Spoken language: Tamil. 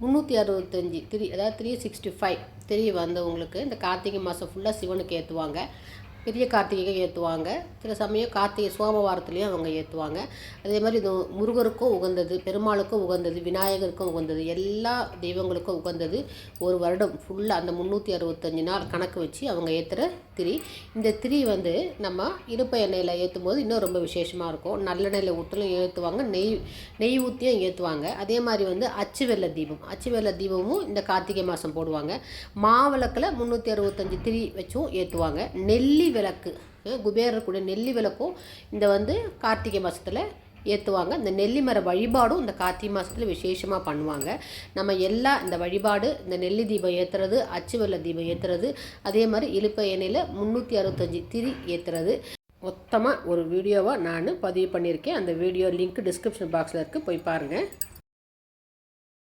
365 திரி, அதாவது 365 திரி வந்தவங்களுக்கு இந்த கார்த்திகை மாதம் ஃபுல்லாக சிவனுக்கு ஏற்றுவாங்க. பெரிய கார்த்திகை ஏற்றுவாங்க. சில சமயம் கார்த்திகை சோமவாரத்துலேயும் அவங்க ஏற்றுவாங்க. அதே மாதிரி இது முருகருக்கும் உகந்தது, பெருமாளுக்கும் உகந்தது, விநாயகருக்கும் உகந்தது, எல்லா தெய்வங்களுக்கும் உகந்தது. ஒரு வருடம் ஃபுல்லாக அந்த 365 நாள் கணக்கு வச்சு அவங்க ஏற்றுற திரி. இந்த திரி வந்து நம்ம இலுப்பை எண்ணெயில் ஏற்றும் போது இன்னும் ரொம்ப விசேஷமாக இருக்கும். நல்லெண்ணெயில் ஊற்றலும் ஏற்றுவாங்க, நெய் ஊற்றியும் ஏற்றுவாங்க. அதே மாதிரி வந்து அச்சு வெள்ளை தீபமும் இந்த கார்த்திகை மாதம் போடுவாங்க. மாவிளக்கில் 365 திரி வச்சும் ஏற்றுவாங்க. நெல்லி விளக்கு, குபேரருக்குடைய நெல்லி விளக்கும் இந்த வந்து கார்த்திகை மாதத்தில் ஏற்றுவாங்க. இந்த நெல்லி மர வழிபாடும் இந்த கார்த்திகை மாதத்தில் விசேஷமாக பண்ணுவாங்க. நம்ம இந்த வழிபாடு, இந்த நெல்லி தீபம் ஏற்றுறது, அச்சு வெள்ளை தீபம் ஏற்றுறது, அதே மாதிரி இலுப்பை எண்ணெயில் 365 திரி ஏற்றுறது மொத்தமாக ஒரு வீடியோவாக நான் பதிவு பண்ணியிருக்கேன். அந்த வீடியோ லிங்க் டிஸ்கிரிப்ஷன் பாக்ஸில் இருக்குது, போய் பாருங்கள்.